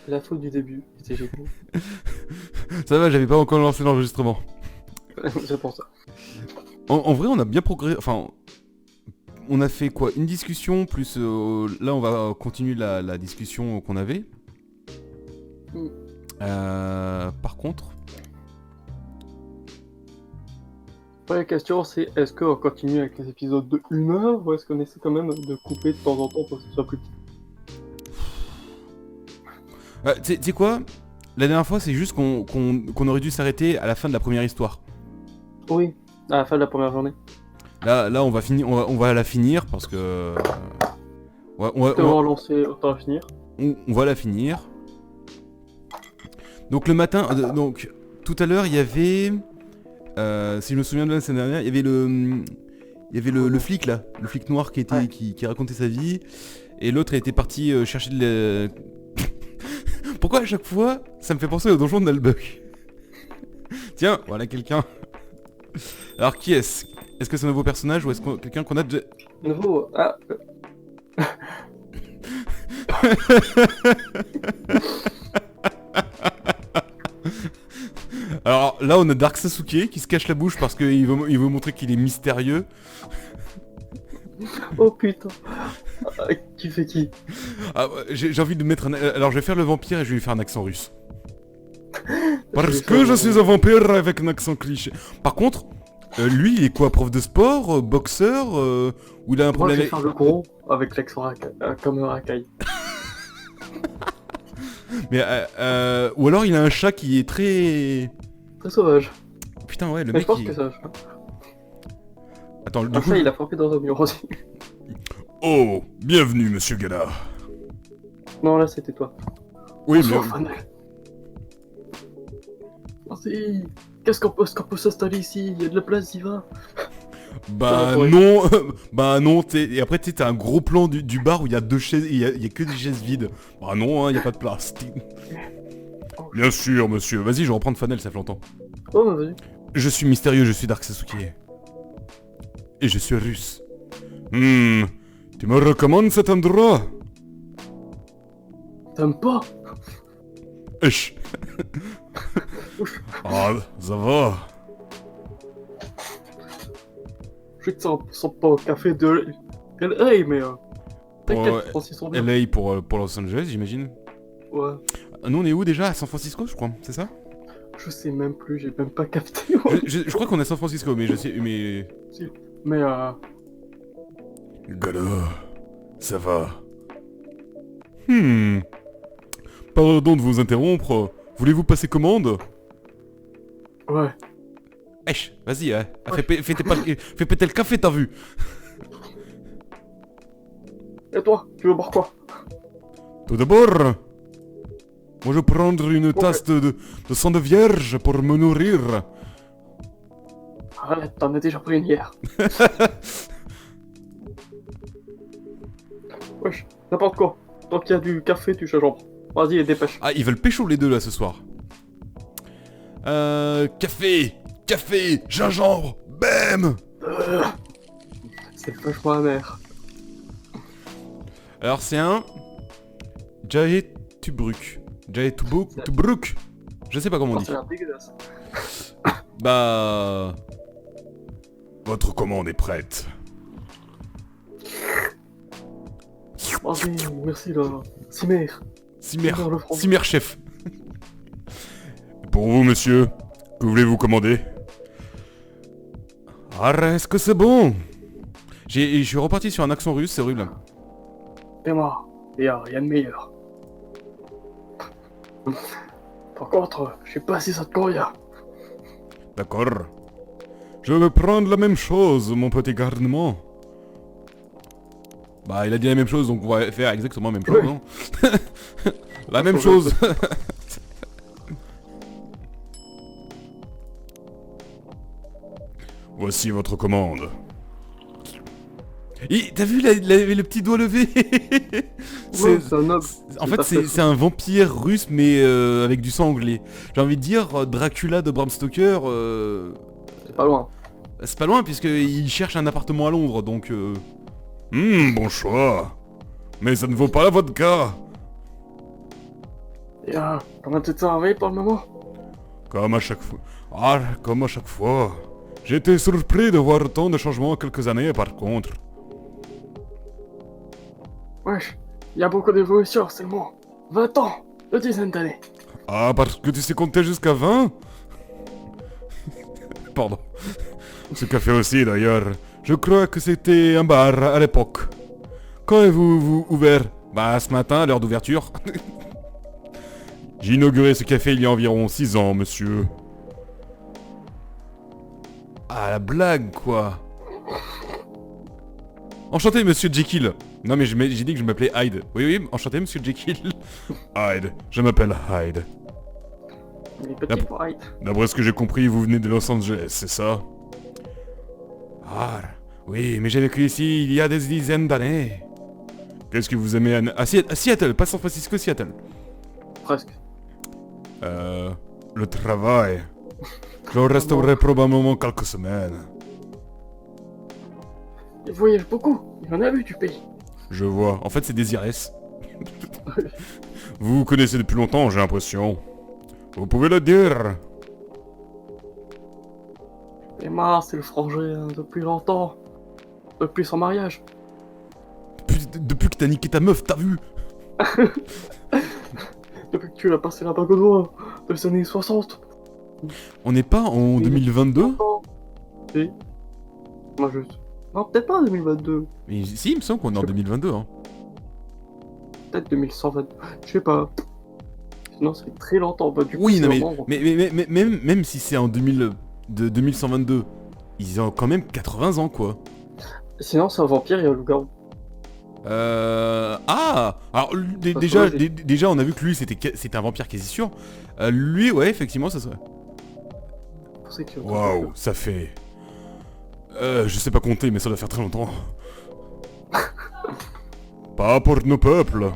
La faute du début, c'est génial. Ça va, j'avais pas encore lancé l'enregistrement. C'est pour ça. En vrai, on a bien progressé. Enfin, on a fait quoi? Une discussion, plus là, on va continuer la discussion qu'on avait. Mm. Par contre, La question c'est est-ce qu'on continue avec les épisodes de 1 heure ou est-ce qu'on essaie quand même de couper de temps en temps pour que ce soit plus petit? tu sais quoi? La dernière fois, c'est juste qu'on aurait dû s'arrêter à la fin de la première histoire. Oui, à la fin de la première journée. Là, on va finir, on va la finir parce que Autant relancer, autant finir. on va la finir. Donc le matin, donc tout à l'heure, il y avait, si je me souviens de la semaine dernière, il y avait le flic là, le flic noir qui était, Ouais. qui racontait sa vie, et l'autre était parti chercher de Pourquoi à chaque fois, ça me fait penser au donjon de Nalbuck? Tiens, voilà quelqu'un. Alors qui est-ce? Est-ce que c'est un nouveau personnage ou est-ce que quelqu'un qu'on a déjà... Nouveau. Ah, Alors là, on a Dark Sasuke qui se cache la bouche parce qu'il veut montrer qu'il est mystérieux. oh putain. Ah, qui fait qui? Ah, j'ai envie de mettre un... Alors je vais faire le vampire et je vais lui faire un accent russe. Parce que je suis un vampire avec un accent cliché. Par contre, lui, il est quoi? Prof de sport, boxeur, ou il a un Moi problème je vais faire le gros avec l'accent comme un racaille. Mais ou alors il a un chat qui est très... Très sauvage. Putain ouais, le Mais mec je pense il... que ça. Attends, du Un coup... chat il a frappé dans un mur aussi. Oh, bienvenue monsieur Gala. Non là c'était toi. Oui, Bonsoir, mais... Fanel. Vas-y. Est-ce qu'on peut s'installer ici? Il y a de la place, y va. Bah Ouais. non, bah non, et après tu sais, t'as un gros plan du bar où il y a deux chaises, il y a que des chaises vides. Bah non, hein, il y a pas de place. Bien sûr, monsieur. Vas-y, je vais reprendre Fanel, ça fait longtemps. Oh, bah, vas-y. Je suis mystérieux, je suis Dark Sasuke. Et je suis russe. Tu me recommandes cet endroit? T'aimes pas? Wesh. Ouf. Ah, ça va. Je te sens pas au café de... Hey, mais... T'inquiète, Ouais, Francis, sont bien. LA pour Los Angeles, j'imagine. Ouais. Nous, on est où déjà? À San Francisco, je crois, c'est ça? Je sais même plus, j'ai même pas capté. Ouais. Je crois qu'on est à San Francisco, mais je sais, mais... Mais Gala, ça va. Pardon de vous interrompre. Voulez-vous passer commande? ouais. Wesh, vas-y, hein. Fais péter le café, t'as vu? Et toi, tu veux boire quoi? Tout d'abord, moi je vais prendre une tasse de sang de vierge pour me nourrir. Arrête, t'en as déjà pris une hier. Wesh, n'importe quoi. Tant qu'il y a du café, tu gingembre. Vas-y, dépêche. Ah, ils veulent pécho les deux là ce soir. Café, gingembre, bam. C'est vachement amer. Alors c'est un Jahe Tubruk. Jahe Tubruk. Je sais pas comment on Oh, dit. ça a l'air dégueulasse. Bah... Votre commande est prête. Vas-y, merci là. Simer. Cimer, Dans le front. Cimer chef. Pour vous, monsieur, que voulez-vous commander? Ah, est-ce que c'est bon? Je suis reparti sur un accent russe, c'est horrible. Et moi, y'a rien de meilleur. Par contre, je sais pas si ça te convient. D'accord. Je vais prendre la même chose, mon petit garnement. Bah, il a dit la même chose, donc on va faire exactement la même chose, Oui. non? La même chose. Voici votre commande. T'as vu le petit doigt levé? Ouais, c'est un noble. En fait, c'est un vampire russe, mais avec du sang anglais. J'ai envie de dire, Dracula de Bram Stoker, C'est pas loin. c'est pas loin, puisqu'il cherche un appartement à Londres, donc... bon choix. Mais ça ne vaut pas la vodka. Et comment tu te sens réveillé pour le moment? Comme à chaque fois. Ah, comme à chaque fois. J'ai été surpris de voir autant de changements en quelques années, par contre. Wesh, il y a beaucoup d'évolution seulement. 20 ans, une dizaine d'années. Ah, parce que tu sais compter jusqu'à 20? Pardon. Ce café aussi, d'ailleurs. Je crois que c'était un bar à l'époque. Quand avez-vous ouvert? Bah, ce matin, à l'heure d'ouverture. J'ai inauguré ce café il y a environ 6 ans, monsieur. Ah, la blague, quoi. Enchanté, monsieur Jekyll. Non, mais j'ai dit que je m'appelais Hyde. Oui, oui, enchanté, monsieur Jekyll. Hyde, je m'appelle Hyde. Il est petit pour Hyde. D'après ce que j'ai compris, vous venez de Los Angeles, c'est ça? Ah, oui, mais j'ai vécu ici il y a des dizaines d'années. Qu'est-ce que vous aimez à Seattle, pas San Francisco, Seattle. Presque. Le travail. Je resterai probablement quelques semaines. Il voyage beaucoup, il en a vu du pays. Je vois. En fait, c'est des IRS. Vous vous connaissez depuis longtemps, j'ai l'impression. Vous pouvez le dire. Et Mars, c'est le frangin depuis longtemps. Depuis son mariage. Depuis que t'as niqué ta meuf, t'as vu? Depuis que tu l'as passé la bague au doigt. Des années 60. On n'est pas en 2022? Si. Moi juste. Non, peut-être pas en 2022. Mais si, il me semble qu'on est en 2022, hein. Peut-être 2122. Je sais pas. Sinon, ça fait très longtemps. Bah, du coup, Oui, c'est non, vraiment- mais même si c'est en 2122, ils ont quand même 80 ans, quoi. Sinon, c'est un vampire et un loup-garou. Ah. Alors, Ça déjà, serait déjà, on a vu que lui, c'était un vampire quasi sûr. Lui, ouais, effectivement, ça serait... Pour ceux qui ont Waouh, ça fait... je sais pas compter, mais ça doit faire très longtemps. Pas pour nos peuples.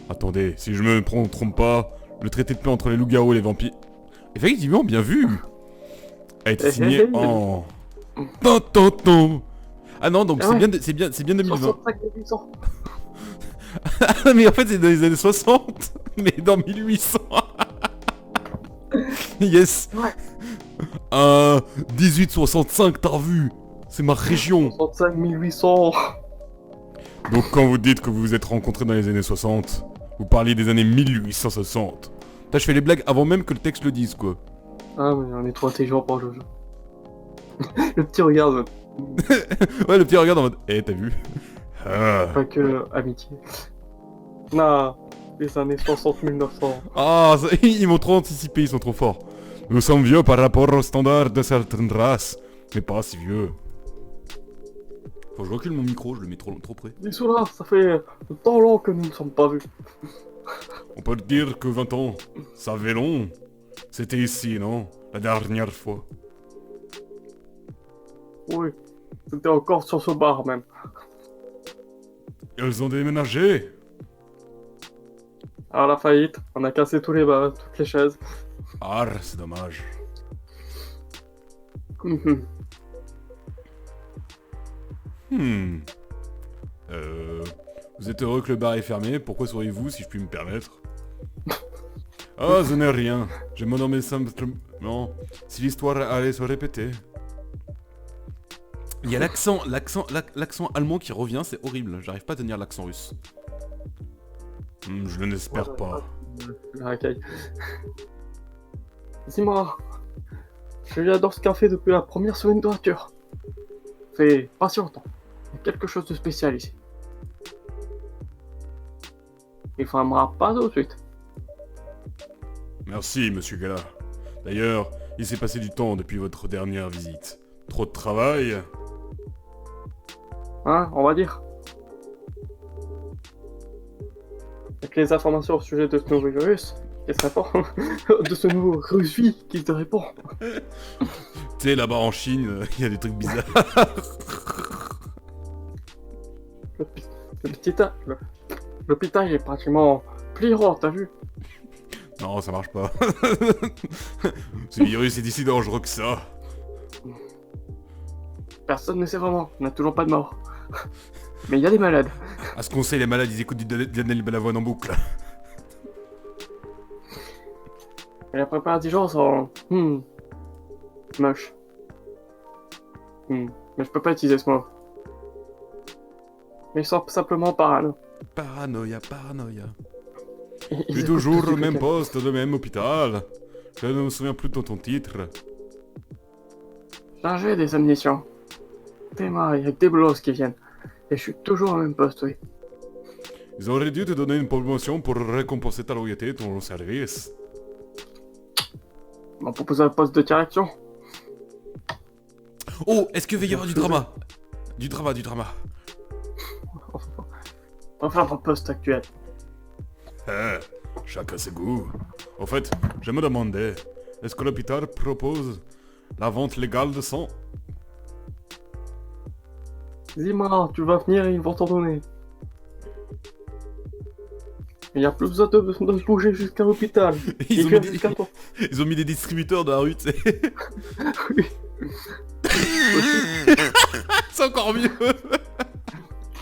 Attendez, si je me trompe pas, le traité de paix entre les loups-garous et les vampires... Effectivement, bien vu. A été signé en... Ah non, donc Ah c'est ouais. bien 2020. 65 800. Ah mais en fait c'est dans les années 60, mais dans 1800. Yes. Ouais. 1865, t'as vu? C'est ma région. 65 800. Donc quand vous dites que vous vous êtes rencontrés dans les années 60, vous parliez des années 1860. T'as, je fais les blagues avant même que le texte le dise, quoi. Ah, mais on est trop intelligent pour le jeu. Le petit regard, Ouais, le petit regarde en mode, t'as vu? Ah. pas que amitié. Non, les années 60 1900. Ah, ils m'ont trop anticipé, ils sont trop forts. Nous sommes vieux par rapport aux standards de certaines races, mais pas si vieux. Faut que je recule mon micro, je le mets trop près. Dis là, ça fait tant long que nous ne sommes pas vus. On peut dire que 20 ans, ça fait long. C'était ici, non? La dernière fois. Oui, c'était encore sur ce bar même. Ils ont déménagé. À la faillite, on a cassé tous les bas, toutes les chaises. Ah, c'est dommage. Mhm. Hmm. Vous êtes heureux que le bar est fermé, pourquoi seriez-vous, si je puis me permettre? Ah, ce n'est rien. Je me nommais simplement si l'histoire allait se répéter. Il y a l'accent allemand qui revient, c'est horrible. J'arrive pas à tenir l'accent russe. Je ne l'espère pas. La racaille. Dis-moi, j'adore ce café depuis la première semaine d'ouverture. Fait pas si longtemps. Il y a quelque chose de spécial ici. Il faudra pas tout de suite. Merci, monsieur Gala. D'ailleurs, il s'est passé du temps depuis votre dernière visite. Trop de travail? Hein, on va dire. Avec les informations au sujet de ce nouveau virus, qui se répand, de ce nouveau Russie qui se répand. Tu sais, là-bas en Chine, il y a des trucs bizarres. L'hôpital est pratiquement pliant, t'as vu? Non, ça marche pas. Ce virus est si dangereux que ça. Personne ne sait vraiment, on n'a toujours pas de mort. Mais il y a des malades. À ce qu'on sait, les malades, ils écoutent du Daniel Balavoine en boucle. Et les préparatifs sont... moches. Mais je peux pas utiliser ce mot. Mais ils sont simplement parano. Paranoïa, paranoïa. Ils Tu es écoutent toujours tous au du même coca. poste, le même hôpital. Je ne me souviens plus de ton titre. Chargé des ammunitions. Démarre avec des blosses qui viennent. Et je suis toujours au même poste, oui. Ils auraient dû te donner une promotion pour récompenser ta loyauté et ton service. On m'a proposé un poste de direction. Oh, est-ce qu'il va y avoir du drama? Du drama. Enfin, mon poste actuel. Chacun ses goûts. En fait, je me demandais, est-ce que l'hôpital propose la vente légale de sang? Dis-moi, tu vas venir et ils vont t'en donner. Il n'y a plus besoin de bouger jusqu'à l'hôpital. Ils ont, viennent mis des, jusqu'à toi. ils ont mis des distributeurs dans la rue, tu sais. Oui. C'est encore mieux.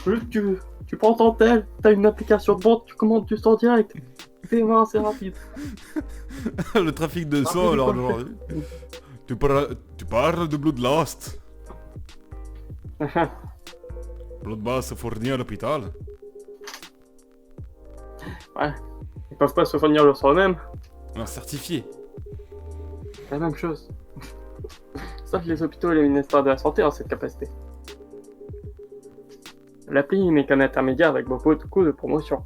Juste, tu prends ton tel, t'as une application de vente, tu commandes du sang direct. C'est mince, c'est rapide. Le trafic de sang, Rapide, alors quoi. genre... Tu parles de Bloodlust. Bloodbath se fournit à l'hôpital. Ouais. Ils peuvent pas se fournir le sang eux-mêmes. Un certifié. C'est la même chose. Sauf que les hôpitaux et les ministères de la Santé ont cette capacité. L'appli n'est qu'un intermédiaire avec beaucoup de coûts de promotion.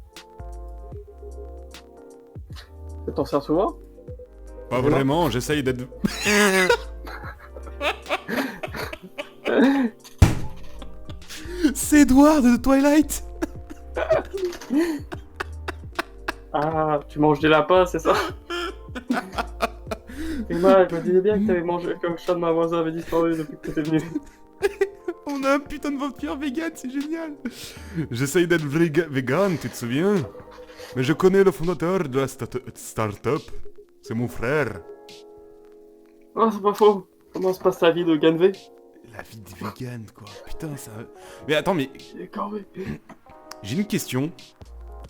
Tu t'en sers souvent? Pas Vraiment vraiment, j'essaye d'être... C'est Edward de Twilight. Ah, tu manges des lapins, c'est ça? Et moi, je me disais bien que t'avais mangé comme le chat de ma voisine avait disparu depuis que t'étais venu. On a un putain de vampire vegan, c'est génial. J'essaye d'être vegan, tu te souviens? Mais je connais le fondateur de la start-up. C'est mon frère. Ah, c'est pas faux. Comment se passe ta vie de Ganvé? La vie de vegan, quoi. Putain, ça... Mais attends, mais D'accord, oui. j'ai une question.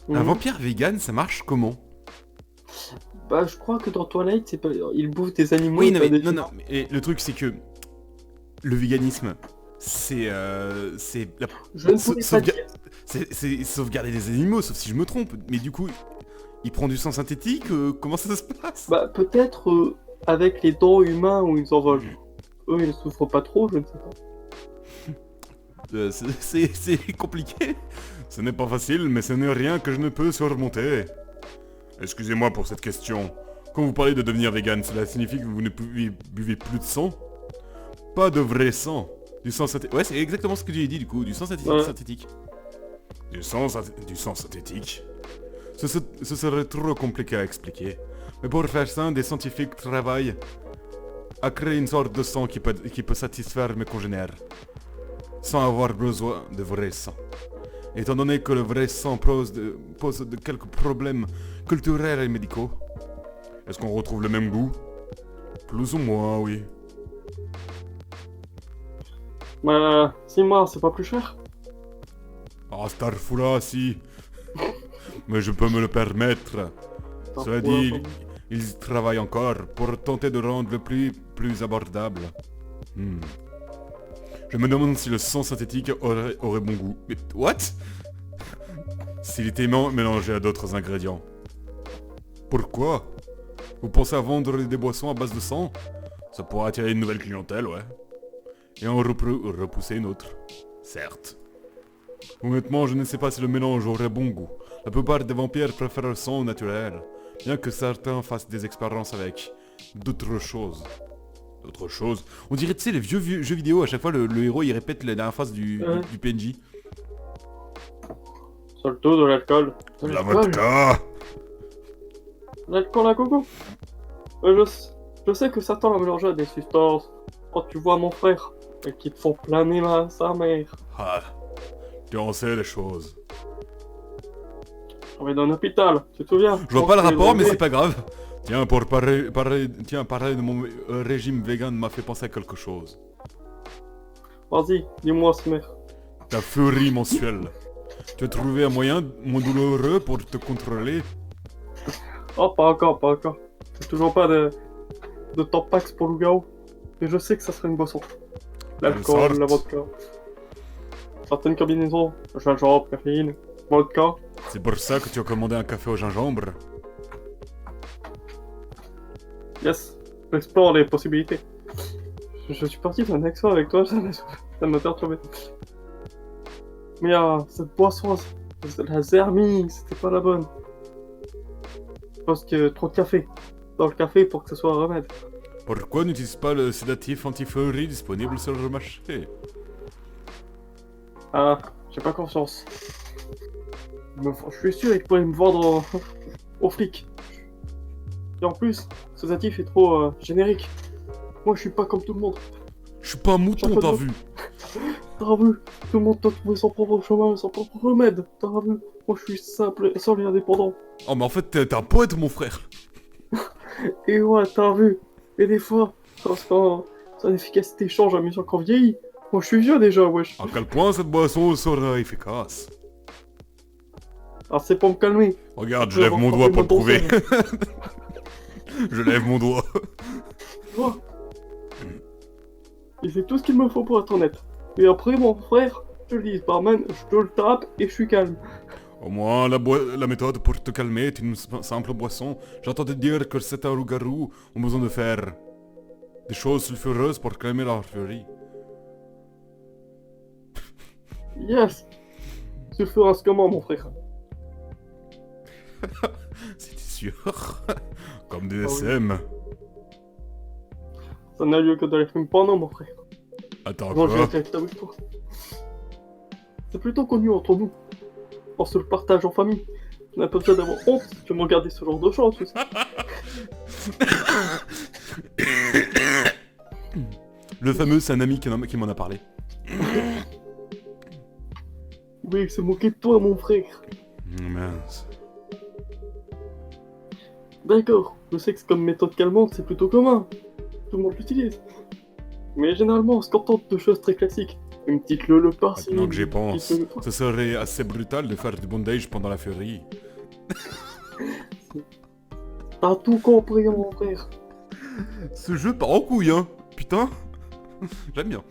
Un vampire vegan, ça marche comment? Bah, je crois que dans Twilight, c'est pas... il bouffe des animaux. Oui, et non, pas mais, des non, humains. non, mais le truc, c'est que... Le véganisme, c'est la... Je ne pourrais pas dire. C'est sauvegarder les animaux, sauf si je me trompe. Mais du coup, il prend du sang synthétique, comment ça se passe? Bah, peut-être avec les dents humains où ils en volent. Eux, ils souffrent pas trop, je ne sais pas. C'est compliqué. Ce n'est pas facile, mais ce n'est rien que je ne peux surmonter. Excusez-moi pour cette question. Quand vous parlez de devenir vegan, cela signifie que vous ne buvez plus de sang? Pas de vrai sang. Du sang synthétique. Ouais, c'est exactement ce que j'ai dit du coup. Du sang synthétique. Ouais. synthétique. Du sang synthétique. Ce serait trop compliqué à expliquer. Mais pour faire ça, des scientifiques travaillent à créer une sorte de sang qui peut satisfaire mes congénères, sans avoir besoin de vrai sang. Étant donné que le vrai sang pose de quelques problèmes culturels et médicaux, est-ce qu'on retrouve le même goût? Plus ou moins, oui. Bah, 6 mois, c'est pas plus cher? Ah, Starfoula, si. Mais je peux me le permettre. Cela dit, ils travaillent encore pour tenter de rendre le prix plus abordable. Je me demande si le sang synthétique aurait bon goût. Mais what? S'il était mélangé à d'autres ingrédients. Pourquoi? Vous pensez à vendre des boissons à base de sang? Ça pourrait attirer une nouvelle clientèle, ouais. Et en repousser une autre. Certes. Honnêtement, je ne sais pas si le mélange aurait bon goût. La plupart des vampires préfèrent le sang naturel, bien que certains fassent des expériences avec d'autres choses. D'autres choses? On dirait, tu sais, les vieux jeux vidéo, à chaque fois, le héros, il répète la dernière phrase du PNJ. Sur le taux de l'alcool. De La vodka! L'alcool à gogo. Je sais que certains l'ont mélangé à des substances. Quand tu vois mon frère, et qui te font planer sa mère. Ah, tu en sais les choses. On va dans un hôpital, tu te souviens? Je vois pas le rapport, mais c'est pas grave. Tiens, pour parler de mon régime vegan m'a fait penser à quelque chose. Vas-y, dis-moi, Smer. Ta furie mensuelle. Tu as trouvé un moyen moins douloureux pour te contrôler? Oh, pas encore, pas encore. J'ai toujours pas de Tampax pour loup-garou. Mais je sais que ça serait une boisson. L'alcool, sorte. la vodka. Certaines combinaisons, gingembre, caféine, vodka. C'est pour ça que tu as commandé un café au gingembre. Yes, j'explore les possibilités. Je suis parti faire un accent avec toi, ça m'a perturbé. Mais cette boisson, la Zermie, c'était pas la bonne. Parce que trop de café. Dans le café pour que ce soit un remède. Pourquoi n'utilise pas le sédatif anti-euphorie disponible sur le marché? Ah, j'ai pas confiance. Je suis sûr qu'ils pourraient me vendre au fric. Et en plus, ce sédatif est trop générique. Moi, je suis pas comme tout le monde. Je suis pas un mouton, t'as vu? T'as vu? Tout le monde doit trouver son propre chemin, son propre remède. T'as vu? Moi, je suis simple et seul et indépendant. Oh, mais en fait, t'es un poète, mon frère. Et ouais, t'as vu? Et des fois, quand son efficacité change à mesure qu'on vieillit. Moi, je suis vieux déjà, wesh. À quel point cette boisson sera efficace? Alors, c'est pour me calmer. Regarde, je lève mon doigt pour le prouver. Je lève mon doigt. Tu vois? Et c'est tout ce qu'il me faut pour être honnête. Et après, mon frère, je te le dis, barman, je te le tape et je suis calme. Au moins, la méthode pour te calmer est une simple boisson. J'entendais dire que certains loups-garous ont besoin de faire des choses sulfureuses pour calmer leur furie. Yes! Tu feras comment, mon frère? C'était sûr. Comme des SM. Ça n'a lieu que dans les films porno, mon frère. Attends, Non, je vais quoi? être direct avec toi. C'est plutôt connu entre nous. On se le partage en famille. On n'a pas besoin d'avoir honte si tu veux me regarder ce genre de choses, tu sais. Le fameux, c'est un ami qui m'en a parlé. Oui, il s'est moqué de toi, mon frère. Mince. D'accord, je sais que comme méthode calmante, c'est plutôt commun. Tout le monde l'utilise. Mais généralement, on se contente de choses très classiques. Une petite le par-ci. Maintenant que j'y une pense, petite leu-le par- ce serait assez brutal de faire du bondage pendant la furie. T'as tout compris, mon frère. Ce jeu part en couille, hein. Putain. J'aime bien.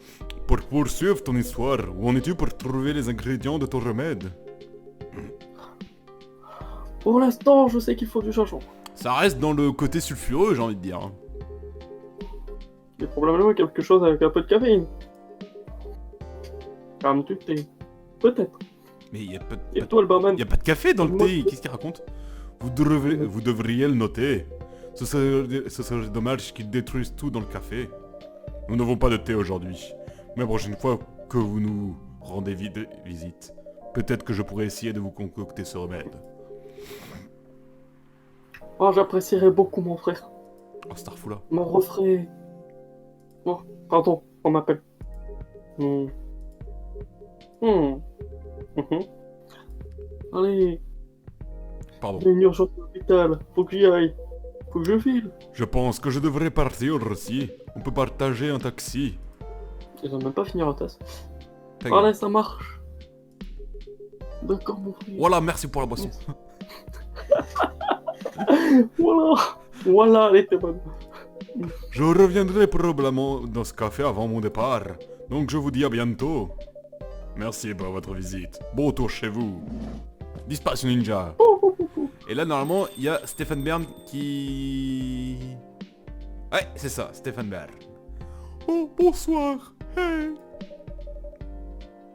Pour poursuivre ton histoire, où en es-tu pour trouver les ingrédients de ton remède? Pour l'instant, je sais qu'il faut du gingembre. Ça reste dans le côté sulfureux, j'ai envie de dire. Il y a probablement quelque chose avec un peu de caféine. Comme tu t'es. Peut-être. Mais il y a pas Et toi, le barman? y a pas de café dans le Moi- thé, qu'est-ce qu'il raconte? Vous devriez le noter. Ce serait dommage qu'ils détruisent tout dans le café. Nous n'avons pas de thé aujourd'hui. Mais la prochaine fois que vous nous rendez visite, peut-être que je pourrais essayer de vous concocter ce remède. Oh, j'apprécierais beaucoup, mon frère. Oh, Starfoula. M'en referait... Oh, pardon, on m'appelle. Hmm. Mhm. Allez, Pardon. il y a une urgence à l'hôpital. Faut que j'y aille. Faut que je file. Je pense que je devrais partir aussi. On peut partager un taxi. Ils ont même pas fini leur tasse. Ta gueule. Allez, ça marche. D'accord, mon frère. Voilà, merci pour la boisson. Voilà. Voilà, elle était bonne. Je reviendrai probablement dans ce café avant mon départ. Donc je vous dis à bientôt. Merci pour votre visite. Bon retour chez vous. Disparition Ninja. Et là, normalement, il y a Stéphane Bern qui... Ouais, c'est ça, Stéphane Bern. Oh, bonsoir. Hey.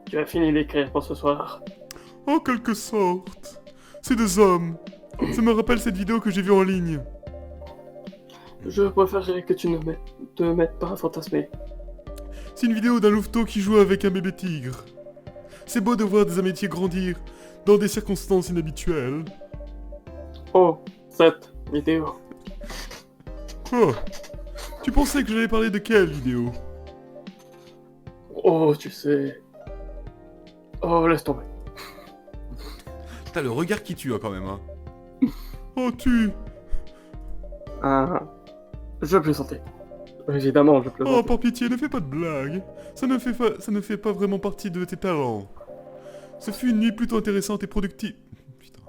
Tu as fini d'écrire pour ce soir. En quelque sorte. C'est des hommes. Ça me rappelle cette vidéo que j'ai vue en ligne. Je préférerais que tu ne te mettes pas à fantasmer. C'est une vidéo d'un louveteau qui joue avec un bébé tigre. C'est beau de voir des amitiés grandir dans des circonstances inhabituelles. Oh, cette vidéo. Oh. Tu pensais que j'allais parler de quelle vidéo? Oh, tu sais. Oh, laisse tomber. T'as le regard qui tue, hein, quand même, hein. Oh, tu... Ah, je plaisantais. Évidemment, je Oh, plaisantais. par pitié, ne fais pas de blagues. Ça ne fait pas vraiment partie de tes talents. Ce fut une nuit plutôt intéressante et productive. Putain.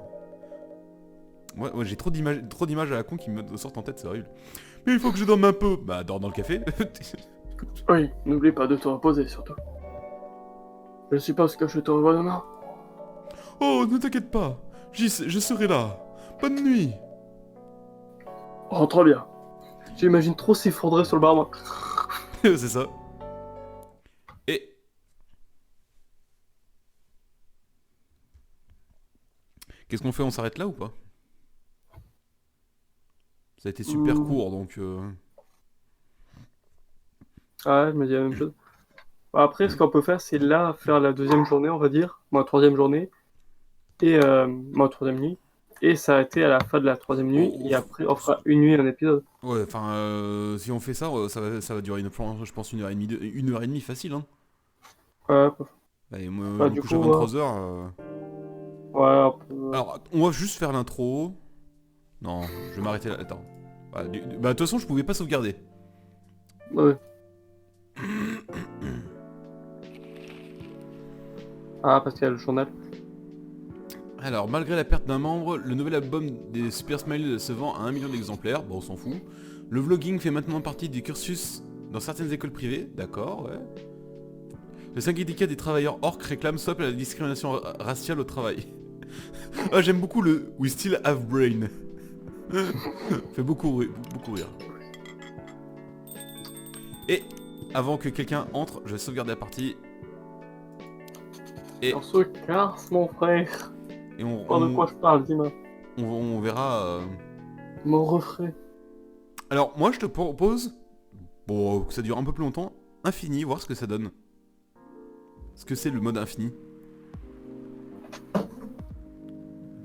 Moi j'ai trop d'images à la con qui me sortent en tête, c'est horrible. Mais il faut que je dorme un peu. Bah dors dans le café. Oui, n'oublie pas de te reposer surtout. Je suppose que je te revois demain. Oh, ne t'inquiète pas. Je serai là. Bonne nuit. Oh, trop bien. J'imagine trop s'effondrer sur le barman. C'est ça. Et... Qu'est-ce qu'on fait? On s'arrête là ou pas? Ça a été super court, donc... Ouais, je me dis la même chose. Après, ce qu'on peut faire, c'est là, faire la deuxième journée, on va dire. Moi, troisième journée. Et moi, troisième nuit. Et s'arrêter à la fin de la troisième nuit. Et après, on fera une nuit, un épisode. Ouais, enfin, si on fait ça, ça va durer je pense 1h30, 1h30 facile, hein. Ouais, Allez, moi, bah, je me du couche à coup, 23h. ouais, on peut... Alors, on va juste faire l'intro. Non, je vais m'arrêter là. Attends. Bah, de toute façon, je pouvais pas sauvegarder. Ouais. Ah, parce qu'il y a le journal. Alors, malgré la perte d'un membre, le nouvel album des Super Smile se vend à 1 million d'exemplaires. Bon, on s'en fout. Le vlogging fait maintenant partie du cursus dans certaines écoles privées. D'accord, ouais. Le syndicat des travailleurs orques réclame stop à la discrimination raciale au travail. Ah, j'aime beaucoup le We Still Have Brain. Fait beaucoup rire. Et avant que quelqu'un entre, je vais sauvegarder la partie. Et On se casse, mon frère. Et on, Oh, de quoi je parle, dis-moi. on verra. Mon refrain. Alors, moi, je te propose, bon, que ça dure un peu plus longtemps, infini, voir ce que ça donne. Ce que c'est le mode infini.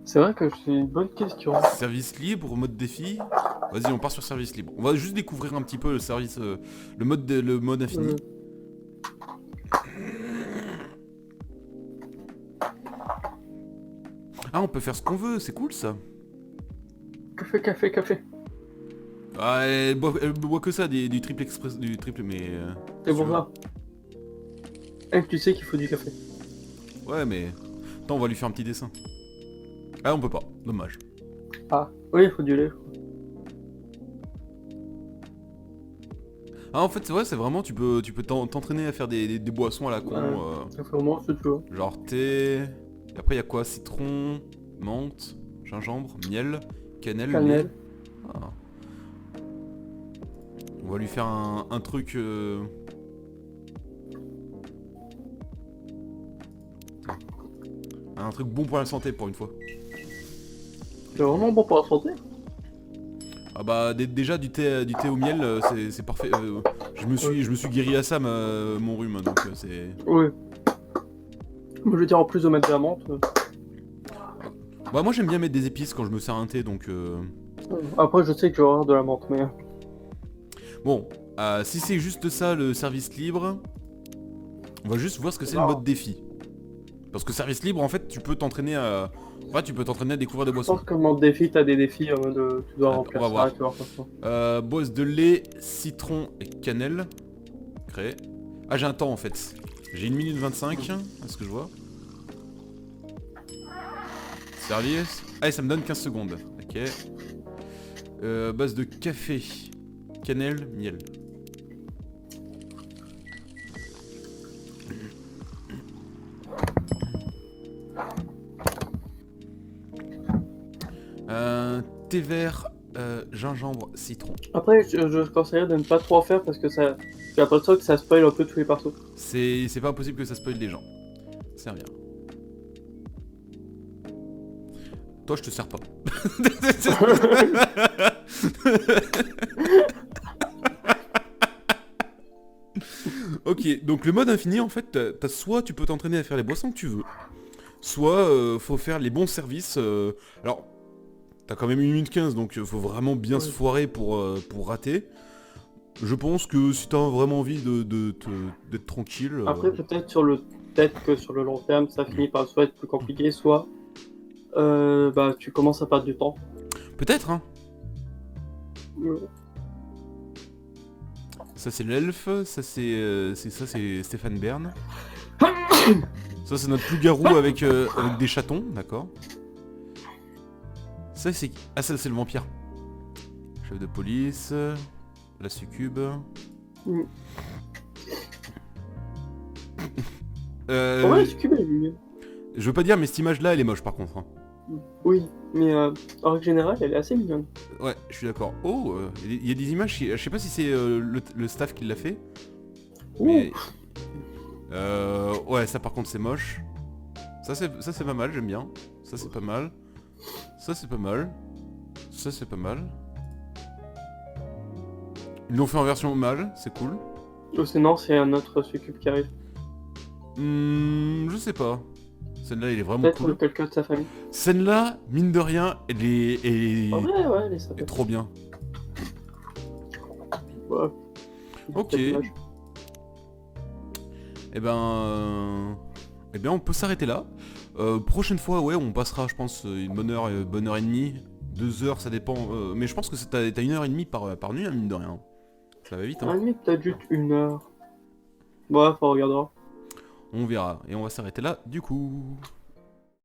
C'est vrai que c'est une bonne question. Service libre, mode défi. Vas-y, on part sur service libre. On va juste découvrir un petit peu le service, le mode infini. Ah, on peut faire ce qu'on veut, c'est cool ça. Café. Ah, elle boit que ça, du triple express, du triple, mais... C'est pour ça. Et tu sais qu'il faut du café. Ouais, mais... Attends, on va lui faire un petit dessin. Ah, on peut pas, dommage. Ah, oui, il faut du lait. Ah, en fait, ouais, c'est vraiment, tu peux t'entraîner à faire des boissons à la con. Ça fait vraiment ce que tu veux. Genre thé... Et après, il y a quoi? Citron, menthe, gingembre, miel, cannelle. Cannelle. Ah. On va lui faire un truc... Un truc bon pour la santé, pour une fois. C'est vraiment bon pour la santé. Ah bah déjà du thé au miel, c'est parfait. Je me suis guéri à ça mon rhume, donc c'est... Oui. Je veux dire, en plus de mettre de la menthe. Bah moi j'aime bien mettre des épices quand je me sers un thé, donc... Après, je sais que je vais avoir de la menthe, mais... Bon, si c'est juste ça le service libre, on va juste voir ce que c'est le mode défi. Parce que service libre, en fait, tu peux t'entraîner à... Ouais, tu peux t'entraîner à découvrir des Je boissons. pense que le mode défi, t'as des défis en mode tu dois remplir on va ça, tu dois faire ça. Boisse de lait, citron et cannelle. Créé. Ah, j'ai un temps en fait. J'ai 1 minute 25, est-ce que je vois? Service. Ah, et ça me donne 15 secondes. Ok. Base de café, cannelle, miel. Thé vert, gingembre, citron. Après, je conseillerais de ne pas trop en faire parce que ça... J'ai l'impression que ça spoil un peu tous les partout. C'est pas impossible que ça spoil les gens. C'est rien. Toi, je te sers pas. Ok, donc le mode infini, en fait, t'as soit tu peux t'entraîner à faire les boissons que tu veux, soit faut faire les bons services. Alors, t'as quand même 1 minute 15, donc faut vraiment bien se foirer pour rater. Je pense que si t'as vraiment envie d'être tranquille... Après, peut-être que sur le long terme, ça finit par soit être plus compliqué, soit bah, tu commences à perdre du temps. Peut-être, hein. Ça c'est l'elfe, ça c'est Stéphane Bern. Ça c'est notre loup-garou avec des chatons, d'accord. Ça Ça, c'est... Ah, ça, c'est le vampire. Chef de police... La succube... Mm. Euh... Ouais, ce cube, elle est mignonne. Je veux pas dire, mais cette image-là, elle est moche, par contre. Hein. Oui, mais en règle générale, elle est assez mignonne. Ouais, je suis d'accord. Oh, il y a des images, je sais pas si c'est le staff qui l'a fait, mais... ouais, ça par contre c'est moche. Ça c'est pas mal, j'aime bien. Ça c'est pas mal. Ça c'est pas mal. Ça c'est pas mal. Ils l'ont fait en version mâle, c'est cool. Ou sinon, c'est un autre succube qui arrive. Je sais pas. Celle-là, elle est vraiment Peut-être cool. quelqu'un de sa famille. Celle-là, mine de rien, elle Ouais, ouais, elle est est sympa. trop bien. Ouais. Ok. Peut-être l'âge. Eh bien, on peut s'arrêter là. Prochaine fois, ouais, on passera, je pense, une bonne heure et demie. 2 heures, ça dépend. Mais je pense que t'as 1 heure et demie par nuit, hein, mine de rien. Ça va vite, Un hein. demi, peut-être juste 1 heure. Bref, on regardera. On verra. Et on va s'arrêter là, du coup.